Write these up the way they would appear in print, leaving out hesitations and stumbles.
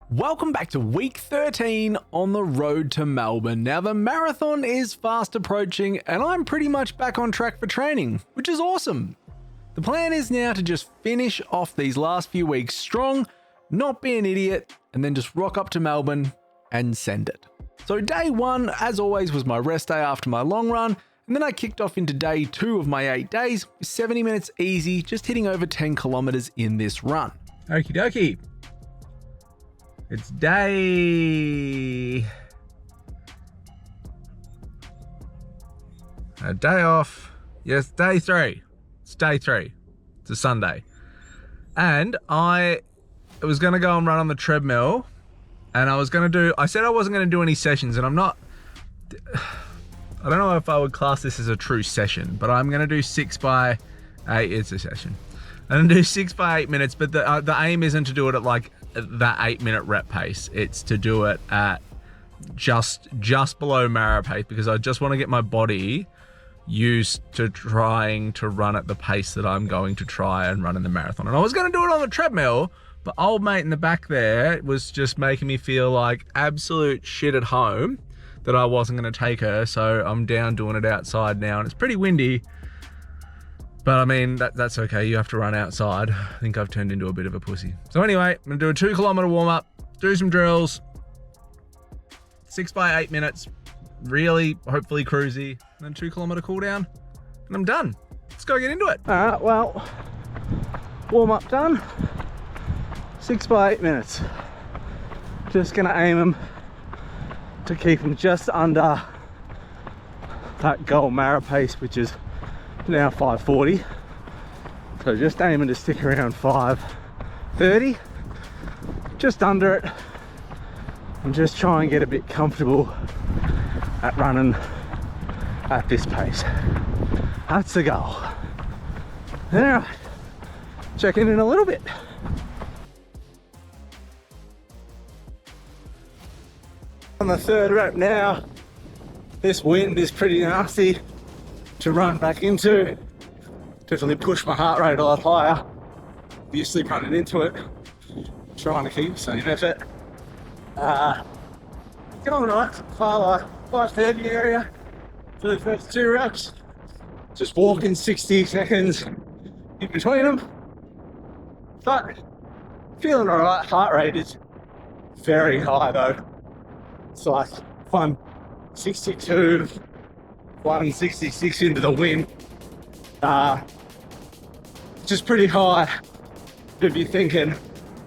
Welcome back to week 13 on the road to Melbourne. Now the marathon is fast approaching and I'm pretty much back on track for training, which is awesome. The plan is now to just finish off these last few weeks strong, not be an idiot, and then just rock up to Melbourne and send it. So day 1, as always, was my rest day after my long run, and then I kicked off into day 2 of my 8 days with 70 minutes easy, just hitting over 10 kilometers in this run. Okie dokie. It's day off. Yes, day 3. It's day 3. It's a Sunday. And I was going to go and run on the treadmill, and I said I wasn't going to do any sessions, and I don't know if I would class this as a true session, but I'm going to do 6 by 8. It's a session. I'm going to do 6 by 8 minutes, but the aim isn't to do it at like that 8-minute rep pace. It's to do it at just below mara pace, because I just want to get my body used to trying to run at the pace that I'm going to try and run in the marathon. And I was going to do it on the treadmill, but old mate in the back there was just making me feel like absolute shit at home that I wasn't going to take her. So I'm down doing it outside now, and it's pretty windy. But I mean, that's okay. You have to run outside. I think I've turned into a bit of a pussy. So anyway, I'm gonna do a 2 kilometer warm up, do some drills, 6 by 8 minutes, really, hopefully cruisy, and then 2 kilometer cool down, and I'm done. Let's go get into it. All right, well, warm up done. 6 by 8 minutes. Just gonna aim them to keep them just under that goal mara pace, which is now 5:40, so just aiming to stick around 5:30, just under it, and just try and get a bit comfortable at running at this pace. That's the goal. All right, check in a little bit. On the 3rd rep now. This wind is pretty nasty to run back into. Definitely push my heart rate a lot higher. Obviously running into it, trying to keep the same effort. Going right, far like 5:30 area for the first 2 reps. Just walking 60 seconds in between them. But feeling alright. Heart rate is very high though. It's like 162. 166 into the wind, just pretty high if you're thinking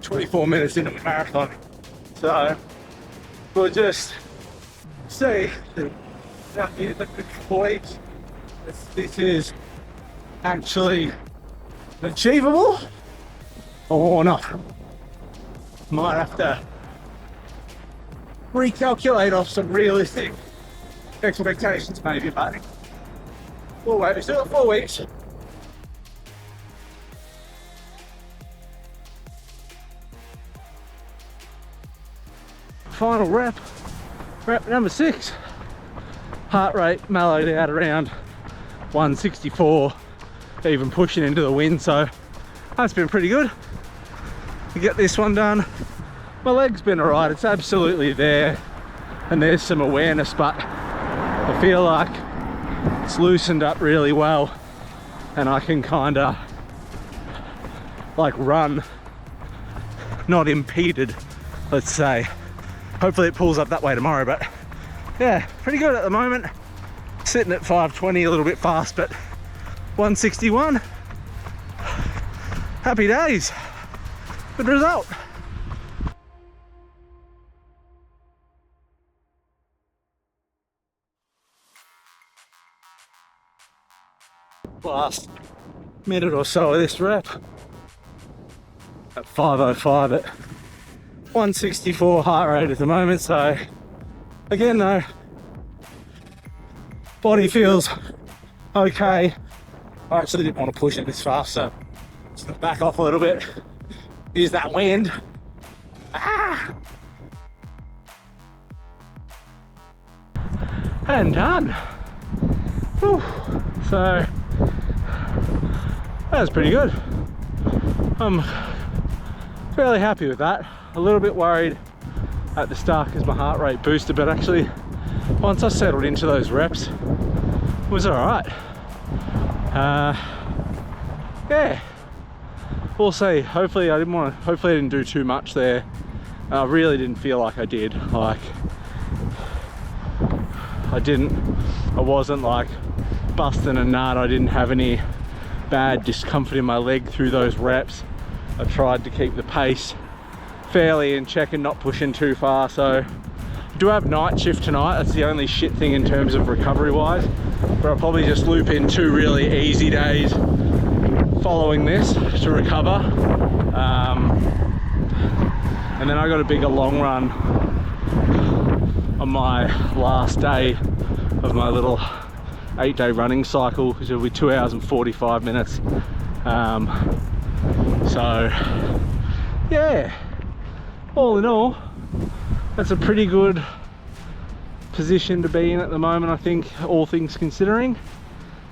24 minutes into a marathon. So we'll just see if this is actually achievable or not. Might have to recalculate off some realistic expectations maybe, but we'll wait. We still got 4 weeks. Final rep number 6. Heart rate mellowed out around 164, even pushing into the wind, so that's been pretty good to get this one done. My leg's been alright, it's absolutely there, and there's some awareness, but I feel like it's loosened up really well, and I can kind of like run not impeded, let's say. Hopefully it pulls up that way tomorrow, but yeah, pretty good at the moment. Sitting at 5:20, a little bit fast, but 161. Happy days. Good result. Last minute or so of this rep at 5:05 at 164 heart rate at the moment. So again though, body feels okay. I actually didn't want to push it this fast, so just gonna back off a little bit. Use that wind. And done. Whew. So that was pretty good. I'm fairly happy with that. A little bit worried at the start because my heart rate boosted, but actually once I settled into those reps, it was all right. Yeah, we'll see. Hopefully I didn't do too much there. I really didn't feel like I did. Like I wasn't like busting a nut. I didn't have any bad discomfort in my leg through those reps. I tried to keep the pace fairly in check and not pushing too far. So I do have night shift tonight. That's the only shit thing in terms of recovery wise, but I'll probably just loop in 2 really easy days following this to recover. And then I got a bigger long run on my last day of my little 8-day running cycle, which will be 2 hours and 45 minutes. So yeah, all in all, that's a pretty good position to be in at the moment, I think, all things considering.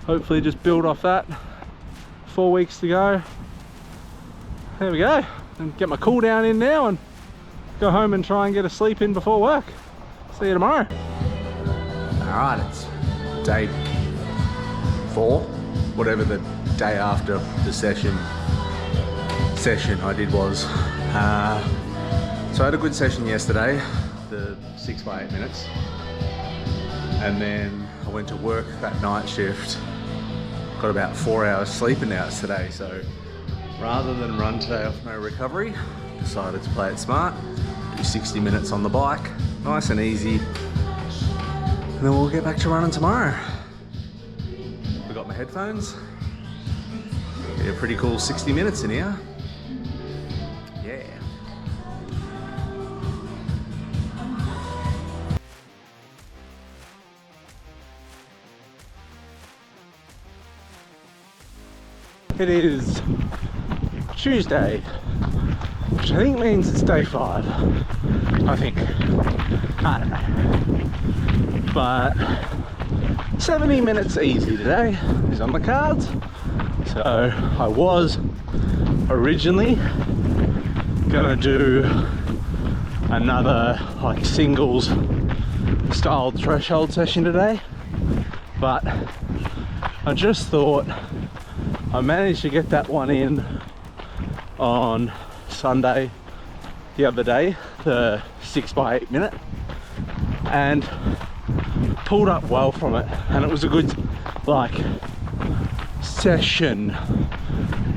Hopefully just build off that. 4 weeks to go. There we go. And get my cool down in now and go home and try and get a sleep in before work. See you tomorrow. All right, it's day 4, whatever the day after the session I did was. So I had a good session yesterday, the 6 by 8 minutes, and then I went to work that night shift. Got about 4 hours sleeping hours today, so rather than run today off no recovery, decided to play it smart, do 60 minutes on the bike, nice and easy, and then we'll get back to running tomorrow. We got my headphones, get a pretty cool 60 minutes in here. Yeah. It is Tuesday, which I think means it's day 5. I think. I don't know. But 70 minutes easy today is on the cards. So I was originally gonna do another like singles style threshold session today, but I just thought I managed to get that one in on Sunday the other day, the 6 by 8 minute, and pulled up well from it, and it was a good like session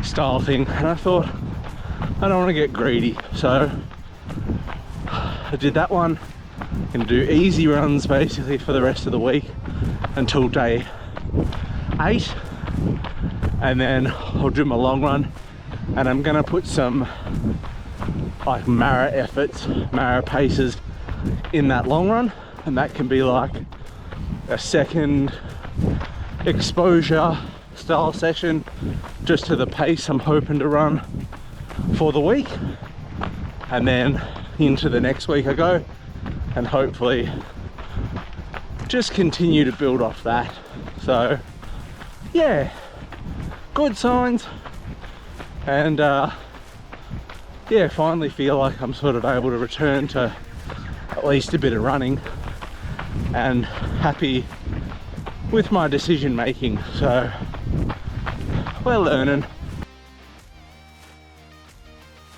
style thing, and I thought I don't want to get greedy, so I did that one. Gonna do easy runs basically for the rest of the week until day 8, and then I'll do my long run, and I'm gonna put some like Mara efforts, Mara paces in that long run, and that can be like a second exposure style session just to the pace I'm hoping to run for the week, and then into the next week I go, and hopefully just continue to build off that. So yeah, good signs, and yeah, finally feel like I'm sort of able to return to at least a bit of running, and happy with my decision making. So we're learning.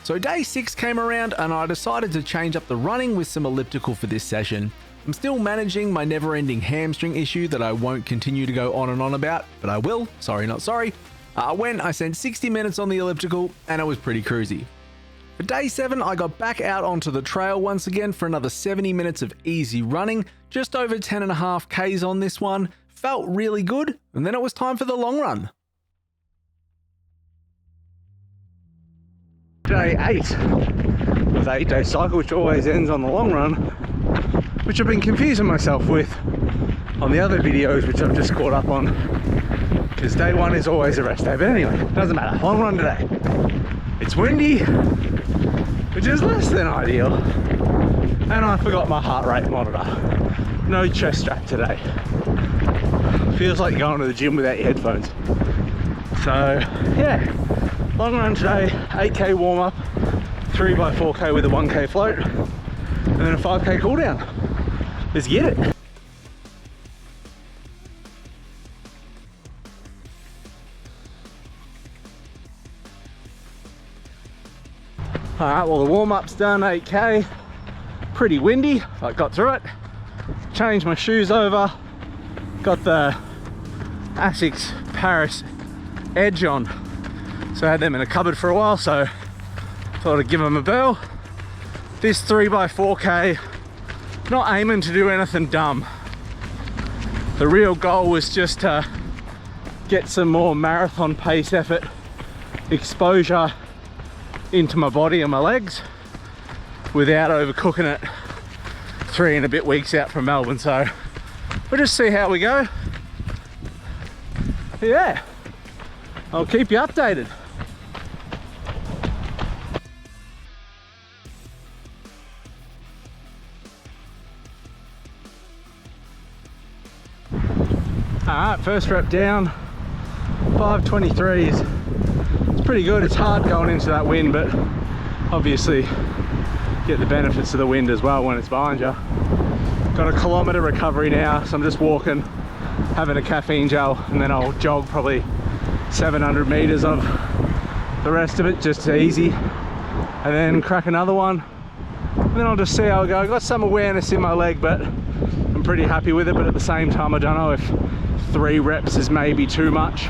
So day 6 came around and I decided to change up the running with some elliptical for this session. I'm still managing my never-ending hamstring issue that I won't continue to go on and on about, but I will, sorry not sorry. I sent 60 minutes on the elliptical and it was pretty cruisy. For day 7, I got back out onto the trail once again for another 70 minutes of easy running, just over 10.5 Ks on this one, felt really good, and then it was time for the long run. Day 8 of the 8-day cycle, which always ends on the long run, which I've been confusing myself with on the other videos which I've just caught up on, because day 1 is always a rest day. But anyway, doesn't matter, long run today. It's windy, which is less than ideal, and I forgot my heart rate monitor. No chest strap today. Feels like going to the gym without your headphones. So yeah, long run today, 8K warm up, 3 by 4K with a 1K float. and then a 5k cool down. Let's get it. All right, well the warm-up's done, 8k. Pretty windy, I got through it. Changed my shoes over. Got the Asics Paris Edge on. So I had them in a cupboard for a while, so thought I'd give them a bell. This 3x4k, not aiming to do anything dumb. The real goal was just to get some more marathon pace effort, exposure into my body and my legs without overcooking it 3 and a bit weeks out from Melbourne. So we'll just see how we go. Yeah, I'll keep you updated. Alright, first rep down, 5:23s. It's pretty good. It's hard going into that wind, but obviously get the benefits of the wind as well when it's behind you. Got a kilometre recovery now, so I'm just walking, having a caffeine gel, and then I'll jog probably 700 metres of the rest of it, just easy, and then crack another one, and then I'll just see how I go. I got some awareness in my leg, but I'm pretty happy with it. But at the same time, I don't know if 3 reps is maybe too much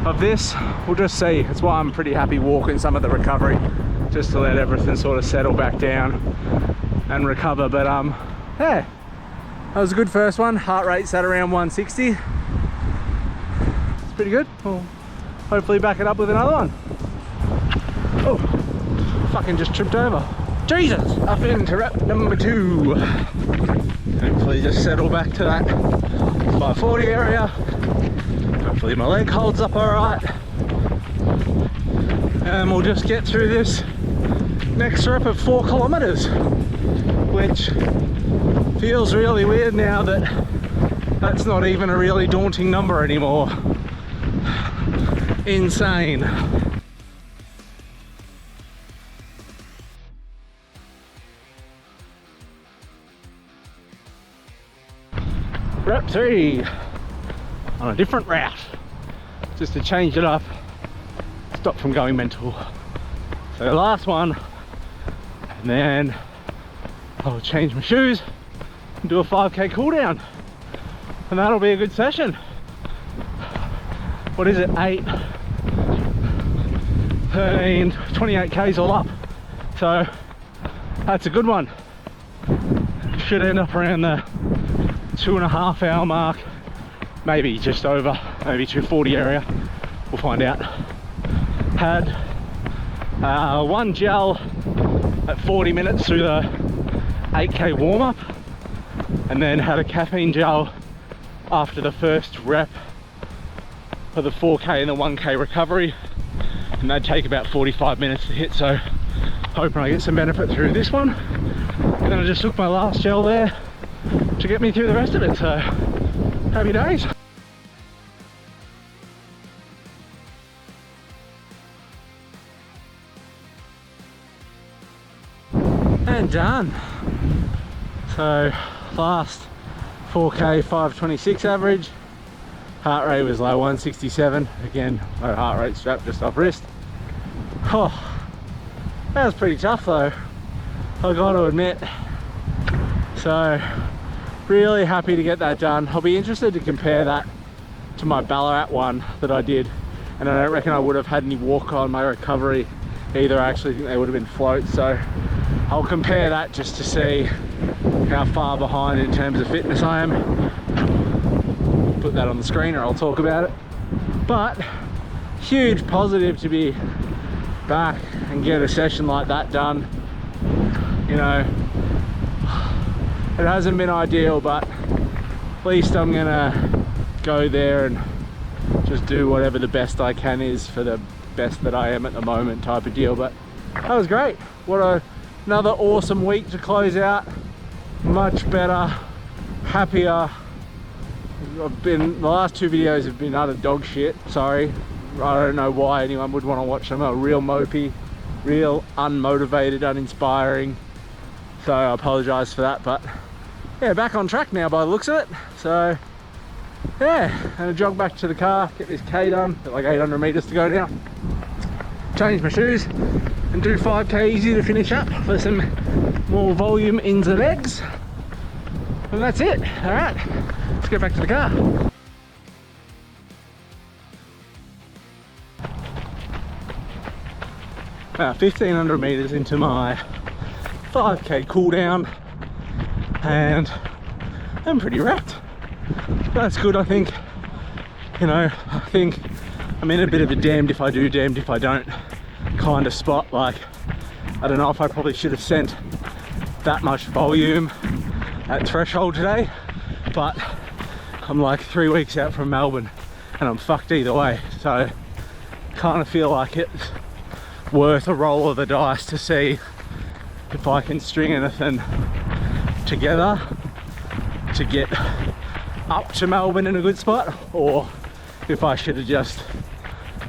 of this. We'll just see. That's why I'm pretty happy walking some of the recovery, just to let everything sort of settle back down and recover. But yeah, that was a good first one. Heart rate's at around 160. It's pretty good. We'll hopefully back it up with another one. Oh, fucking just tripped over. Jesus! Up into rep number 2. Hopefully just settle back to that 540 area. Hopefully my leg holds up alright. And we'll just get through this next rep of 4 kilometers, which feels really weird now that that's not even a really daunting number anymore. Insane. Rep 3 on a different route, just to change it up, stop from going mental. So the last one, and then I'll change my shoes and do a 5k cool down, and that'll be a good session. What is it, 8, 13, 28 k's all up, so that's a good one. Should end up around the 2.5 hour mark, maybe just over, maybe 240 area, we'll find out. Had one gel at 40 minutes through the 8k warm-up, and then had a caffeine gel after the first rep for the 4k and the 1k recovery, and that'd take about 45 minutes to hit, so hoping I get some benefit through this one. And then I just took my last gel there to get me through the rest of it, so happy days. And done. So last 4k 5:26 average, heart rate was low 167, again low heart rate strap just off wrist. Oh, that was pretty tough though, I got to admit. So really happy to get that done. I'll be interested to compare that to my Ballarat one that I did, and I don't reckon I would have had any walk on my recovery either. I actually think they would have been floats, so I'll compare that just to see how far behind in terms of fitness I am. Put that on the screen or I'll talk about it. But huge positive to be back and get a session like that done. You know, it hasn't been ideal, but at least I'm gonna go there and just do whatever the best I can is for the best that I am at the moment, type of deal. But that was great. Another awesome week to close out. Much better, happier. The last 2 videos have been utter dog shit, sorry. I don't know why anyone would want to watch them. A real mopey, real unmotivated, uninspiring. So I apologise for that, but yeah, back on track now by the looks of it. So yeah, gonna jog back to the car, get this K done, got like 800 metres to go now. Change my shoes and do 5k easy to finish up for some more volume in the legs. And that's it. All right, let's get back to the car. Now 1500 metres into my 5k cool down, and I'm pretty wrapped. That's good, I think. You know, I think I'm in a bit of a damned if I do, damned if I don't kind of spot. Like, I don't know if I probably should have sent that much volume at threshold today, but I'm like 3 weeks out from Melbourne and I'm fucked either way. So kind of feel like it's worth a roll of the dice to see if I can string anything together to get up to Melbourne in a good spot, or if I should have just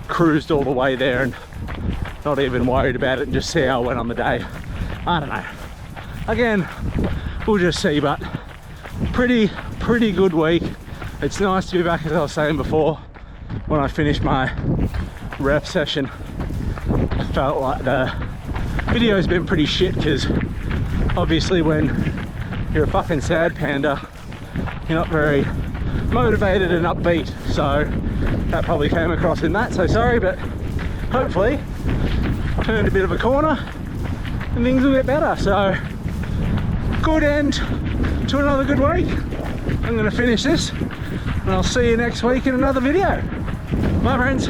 cruised all the way there and not even worried about it and just see how I went on the day. I don't know. Again, we'll just see, but pretty good week. It's nice to be back, as I was saying before. When I finished my rep session, I felt like the video's been pretty shit, because obviously when you're a fucking sad panda, you're not very motivated and upbeat, so that probably came across in that, so sorry, but hopefully turned a bit of a corner and things will get better. So good end to another good week. I'm going to finish this and I'll see you next week in another video. Bye friends.